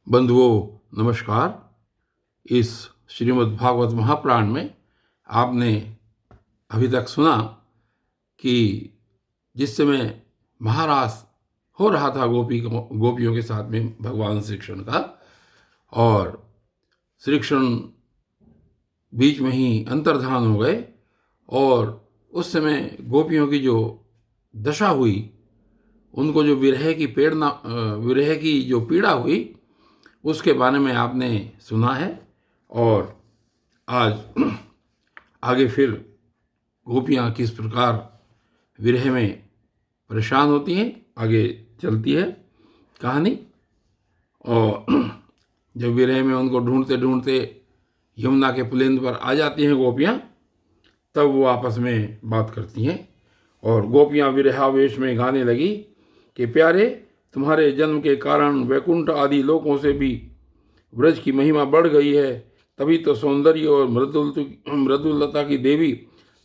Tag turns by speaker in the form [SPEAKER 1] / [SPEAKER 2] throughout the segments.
[SPEAKER 1] बंधुओं नमस्कार। इस श्रीमद् भागवत महापुराण में आपने अभी तक सुना कि जिस समय महारास हो रहा था गोपियों के साथ में भगवान श्री कृष्ण का, और श्री कृष्ण बीच में ही अंतर्धान हो गए, और उस समय गोपियों की जो दशा हुई, उनको जो विरह की जो पीड़ा हुई, उसके बारे में आपने सुना है। और आज आगे फिर गोपियाँ किस प्रकार विरह में परेशान होती हैं, आगे चलती है कहानी। और जब विरह में उनको ढूंढते ढूंढते यमुना के पुलिंद पर आ जाती हैं गोपियाँ, तब वो आपस में बात करती हैं। और गोपियाँ विरहावेश में गाने लगी कि प्यारे, तुम्हारे जन्म के कारण वैकुंठ आदि लोकों से भी व्रज की महिमा बढ़ गई है। तभी तो सौंदर्य और मृदुलता की देवी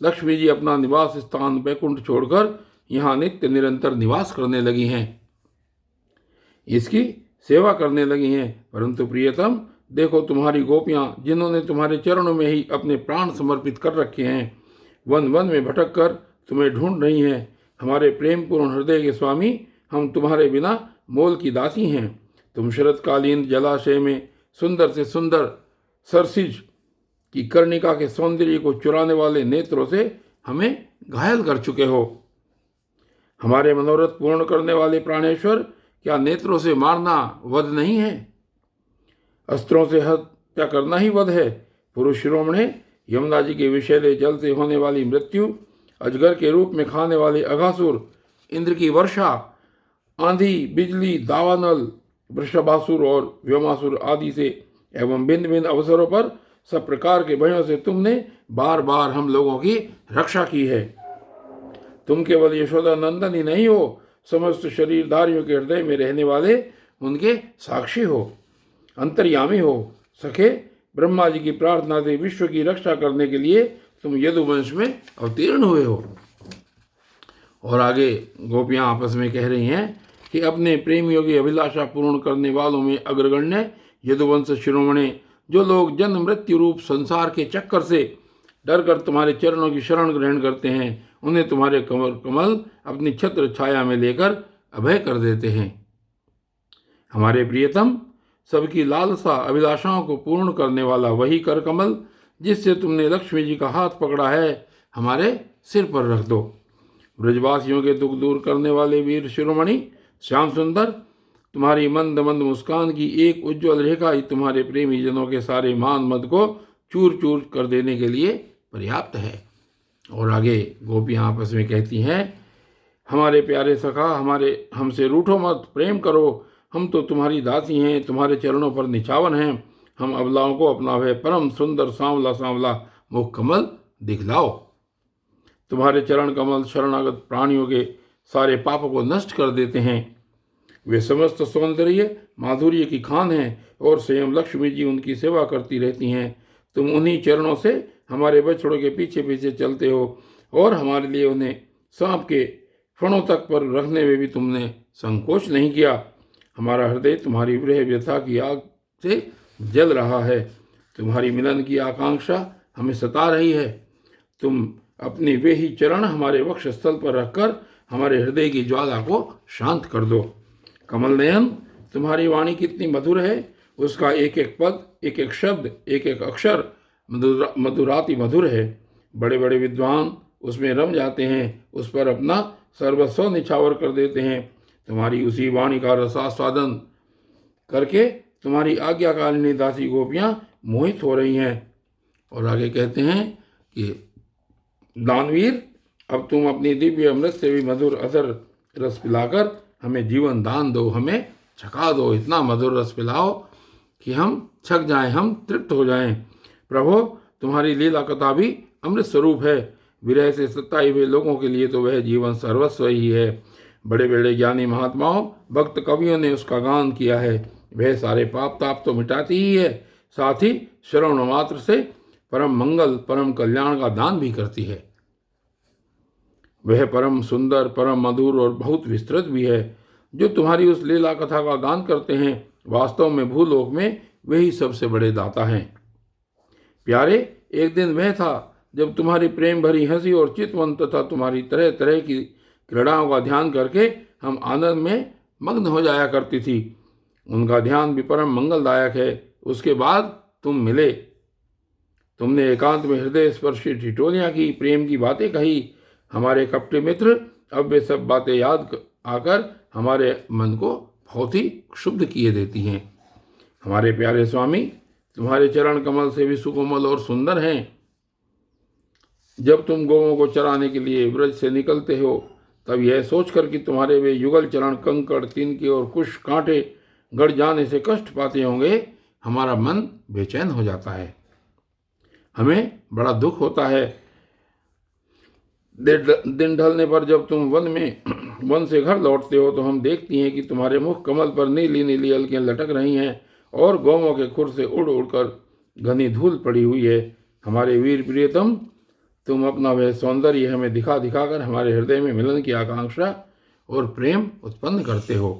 [SPEAKER 1] लक्ष्मी जी अपना निवास स्थान वैकुंठ छोड़कर यहाँ नित्य निरंतर निवास करने लगी हैं, इसकी सेवा करने लगी हैं। परंतु प्रियतम, देखो तुम्हारी गोपियाँ, जिन्होंने तुम्हारे चरणों में ही अपने प्राण समर्पित कर रखे हैं, वन वन में भटक कर तुम्हें ढूंढ रही हैं। हमारे प्रेम पूर्ण हृदय के स्वामी, हम तुम्हारे बिना मोल की दासी हैं। तुम शरतकालीन जलाशय में सुंदर से सुंदर सरसिज की कर्णिका के सौंदर्य को चुराने वाले नेत्रों से हमें घायल कर चुके हो। हमारे मनोरथ पूर्ण करने वाले प्राणेश्वर, क्या नेत्रों से मारना वध नहीं है? अस्त्रों से हत्या करना ही वध है। पुरुष शिरोमणे, यमुना जी के विषैले जल से होने वाली मृत्यु, अजगर के रूप में खाने वाले अघासुर, इंद्र की वर्षा, आंधी, बिजली, दावानल, वृषभासुर और व्योमासुर आदि से एवं भिन्न भिन्न अवसरों पर सब प्रकार के भयों से तुमने बार बार हम लोगों की रक्षा की है। तुम केवल यशोदा नंदन ही नहीं हो, समस्त शरीरधारियों के हृदय में रहने वाले उनके साक्षी हो, अंतर्यामी हो। सखे, ब्रह्मा जी की प्रार्थना से विश्व की रक्षा करने के लिए तुम यदुवंश में अवतीर्ण हुए हो। और आगे गोपियां आपस में कह रही हैं कि अपने प्रेमियों की अभिलाषा पूर्ण करने वालों में अग्रगण्य यदुवंश शिरोमणे, जो लोग जन्म मृत्यु रूप संसार के चक्कर से डर कर तुम्हारे चरणों की शरण ग्रहण करते हैं, उन्हें तुम्हारे कमल अपनी छत्र छाया में लेकर अभय कर देते हैं। हमारे प्रियतम, सबकी लालसा अभिलाषाओं को पूर्ण करने वाला वही कर कमल जिससे तुमने लक्ष्मी जी का हाथ पकड़ा है, हमारे सिर पर रख दो। ब्रजवासियों के दुख दूर करने वाले वीर शिरोमणि श्याम सुंदर, तुम्हारी मंद मंद मुस्कान की एक उज्ज्वल रेखा ही तुम्हारे प्रेमी जनों के सारे मान मद को चूर चूर कर देने के लिए पर्याप्त है। और आगे गोपियाँ आपस में कहती हैं, हमारे प्यारे सखा, हमसे रूठो मत, प्रेम करो। हम तो तुम्हारी दासी हैं, तुम्हारे चरणों पर निछावन हैं। हम अबलाओं को अपना वह परम सुंदर सांवला सांवला मुख कमल दिखलाओ। तुम्हारे चरण कमल शरणागत प्राणियों के सारे पापों को नष्ट कर देते हैं। वे समस्त सौंदर्य माधुर्य की खान हैं, और स्वयं लक्ष्मी जी उनकी सेवा करती रहती हैं। तुम उन्हीं चरणों से हमारे बछड़ों के पीछे पीछे चलते हो, और हमारे लिए उन्हें सांप के फणों तक पर रखने में भी तुमने संकोच नहीं किया। हमारा हृदय तुम्हारी विरह व्यथा की आग से जल रहा है। तुम्हारी मिलन की आकांक्षा हमें सता रही है। तुम अपने वे ही चरण हमारे वक्ष स्थल पर रखकर हमारे हृदय की ज्वाला को शांत कर दो। कमल नयन, तुम्हारी वाणी कितनी मधुर है, उसका एक एक पद, एक एक शब्द, एक एक अक्षर मधुराति मधुर है। बड़े बड़े विद्वान उसमें रम जाते हैं, उस पर अपना सर्वस्व निछावर कर देते हैं। तुम्हारी उसी वाणी का रसास्वादन करके तुम्हारी आज्ञाकारिणी दासी गोपियाँ मोहित हो रही हैं। और आगे कहते हैं कि दानवीर, अब तुम अपनी दिव्य अमृत से भी मधुर अधर रस पिलाकर हमें जीवन दान दो, हमें छका दो। इतना मधुर रस पिलाओ कि हम छक जाएं, हम तृप्त हो जाएं। प्रभु, तुम्हारी लीला कथा भी अमृत स्वरूप है। विरह से सताए हुए लोगों के लिए तो वह जीवन सर्वस्व ही है। बड़े बड़े ज्ञानी महात्माओं, भक्त कवियों ने उसका गान किया है। वह सारे पाप ताप तो मिटाती ही है, साथ ही श्रवण मात्र से परम मंगल परम कल्याण का दान भी करती है। वह परम सुंदर, परम मधुर और बहुत विस्तृत भी है। जो तुम्हारी उस लीला कथा का गान करते हैं, वास्तव में भूलोक में वही सबसे बड़े दाता हैं। प्यारे, एक दिन वह था जब तुम्हारी प्रेम भरी हंसी और चितवन तथा तुम्हारी तरह तरह की क्रीड़ाओं का ध्यान करके हम आनंद में मग्न हो जाया करती थी। उनका ध्यान भी परम मंगलदायक है। उसके बाद तुम मिले। तुमने एकांत में हृदय स्पर्शी ठिठोलियां की, प्रेम की बातें कही। हमारे कपटी मित्र अब वे सब बातें याद आकर हमारे मन को बहुत ही क्षुब्ध किए देती हैं। हमारे प्यारे स्वामी, तुम्हारे चरण कमल से भी सुकोमल और सुंदर हैं। जब तुम गौओं को चराने के लिए ब्रज से निकलते हो, तब यह सोचकर कि तुम्हारे वे युगल चरण कंकड़, तिनके और कुछ कांटे गड़ जाने से कष्ट पाते होंगे, हमारा मन बेचैन हो जाता है। हमें बड़ा दुख होता है। दिन ढलने पर जब तुम वन से घर लौटते हो, तो हम देखती हैं कि तुम्हारे मुख कमल पर नीली नीली अलकियां लटक रही हैं और गौओं के खुर से उड़ उड़कर घनी धूल पड़ी हुई है। हमारे वीर प्रियतम, तुम अपना वह सौंदर्य हमें दिखा दिखाकर हमारे हृदय में मिलन की आकांक्षा और प्रेम उत्पन्न करते हो।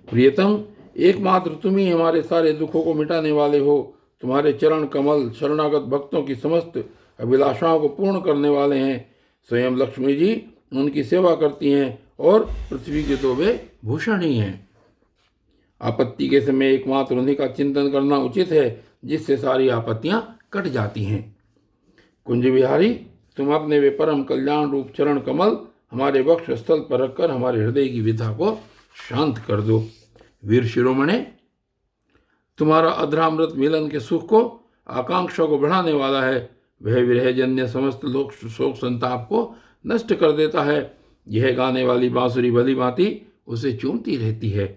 [SPEAKER 1] प्रियतम, एकमात्र तुम ही हमारे सारे दुखों को मिटाने वाले हो। तुम्हारे चरण कमल शरणागत भक्तों की समस्त अभिलाषाओं को पूर्ण करने वाले हैं। स्वयं लक्ष्मी जी उनकी सेवा करती हैं और पृथ्वी के तो वे भूषण ही हैं। आपत्ति के समय एकमात्र उन्हीं का चिंतन करना उचित है, जिससे सारी आपत्तियां कट जाती हैं। कुंज विहारी, तुम अपने वे परम कल्याण रूप चरण कमल हमारे वक्ष स्थल पर रखकर हमारे हृदय की विधा को शांत कर दो। वीर शिरोमणे, तुम्हारा अधरामृत मिलन के सुख को, आकांक्षा को बढ़ाने वाला है। वह विरहजन्य समस्त लोक शोक संताप को नष्ट कर देता है। यह गाने वाली बांसुरी भली भांति उसे चूमती रहती है।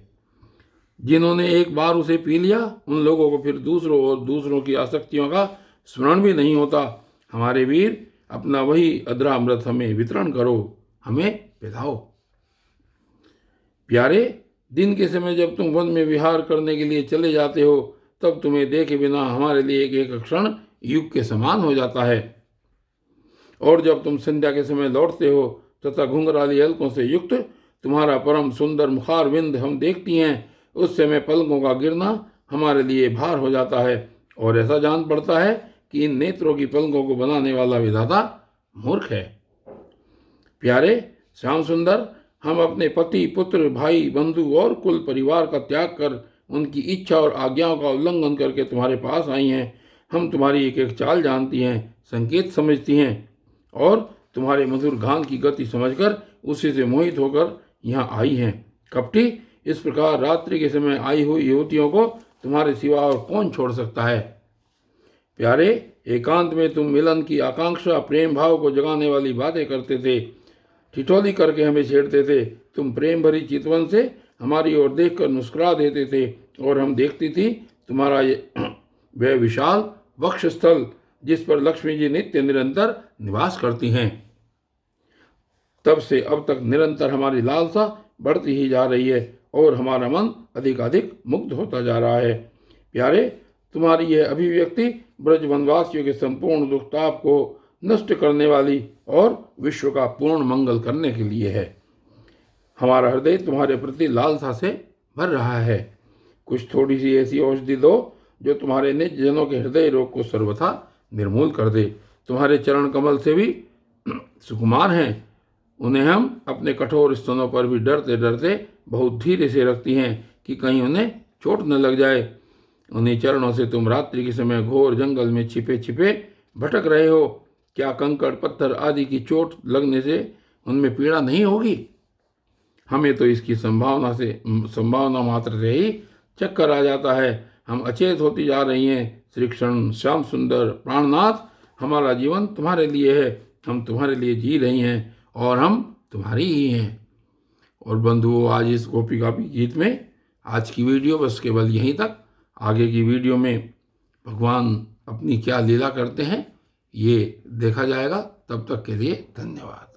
[SPEAKER 1] जिन्होंने एक बार उसे पी लिया, उन लोगों को फिर दूसरों की आसक्तियों का स्मरण भी नहीं होता। हमारे वीर, अपना वही अधरामृत हमें वितरण करो, हमें पिलाओ। प्यारे, दिन के समय जब तुम वन में विहार करने के लिए चले जाते हो, तब तुम्हें देखे बिना हमारे लिए एक एक क्षण युग के समान हो जाता है। और जब तुम संध्या के समय लौटते हो तथा घुंघराली अलकों से युक्त तुम्हारा परम सुंदर मुखार विंद हम देखती हैं, उस समय पलकों का गिरना हमारे लिए भार हो जाता है और ऐसा जान पड़ता है कि इन नेत्रों की पलकों को बनाने वाला विधाता मूर्ख है। प्यारे श्याम सुंदर, हम अपने पति, पुत्र, भाई, बंधु और कुल परिवार का त्याग कर उनकी इच्छा और आज्ञाओं का उल्लंघन करके तुम्हारे पास आई हैं। हम तुम्हारी एक एक चाल जानती हैं, संकेत समझती हैं और तुम्हारे मधुर गान की गति समझकर उसी से मोहित होकर यहाँ आई हैं। कपटी, इस प्रकार रात्रि के समय आई हुई युवतियों को तुम्हारे सिवा और कौन छोड़ सकता है। प्यारे, एकांत में तुम मिलन की आकांक्षा, प्रेम भाव को जगाने वाली बातें करते थे, ठिठोली करके हमें छेड़ते थे। तुम प्रेम भरी चितवन से हमारी ओर देखकर मुस्कुरा देते थे और हम देखती थी तुम्हारा वह विशाल वक्षस्थल जिस पर लक्ष्मी जी नित्य निरंतर निवास करती हैं। तब से अब तक निरंतर हमारी लालसा बढ़ती ही जा रही है और हमारा मन अधिकाधिक मुग्ध होता जा रहा है। प्यारे, तुम्हारी यह अभिव्यक्ति ब्रज वनवासियों के संपूर्ण दुखताप को नष्ट करने वाली और विश्व का पूर्ण मंगल करने के लिए है। हमारा हृदय तुम्हारे प्रति लालसा से भर रहा है। कुछ थोड़ी सी ऐसी औषधि दो जो तुम्हारे निज जनों के हृदय रोग को सर्वथा निर्मूल कर दे। तुम्हारे चरण कमल से भी सुकुमार हैं। उन्हें हम अपने कठोर स्तनों पर भी डरते डरते बहुत धीरे से रखती हैं कि कहीं उन्हें चोट न लग जाए। उन्हीं चरणों से तुम रात्रि के समय घोर जंगल में छिपे छिपे भटक रहे हो। क्या कंकड़, पत्थर आदि की चोट लगने से उनमें पीड़ा नहीं होगी? हमें तो इसकी संभावना मात्र से ही चक्कर आ जाता है। हम अचेत होती जा रही हैं। श्री कृष्ण, श्याम सुंदर, प्राणनाथ, हमारा जीवन तुम्हारे लिए है। हम तुम्हारे लिए जी रही हैं और हम तुम्हारी ही हैं। और बंधुओं, आज इस गोपी कापी गीत में आज की वीडियो बस केवल यहीं तक। आगे की वीडियो में भगवान अपनी क्या लीला करते हैं ये देखा जाएगा। तब तक के लिए धन्यवाद।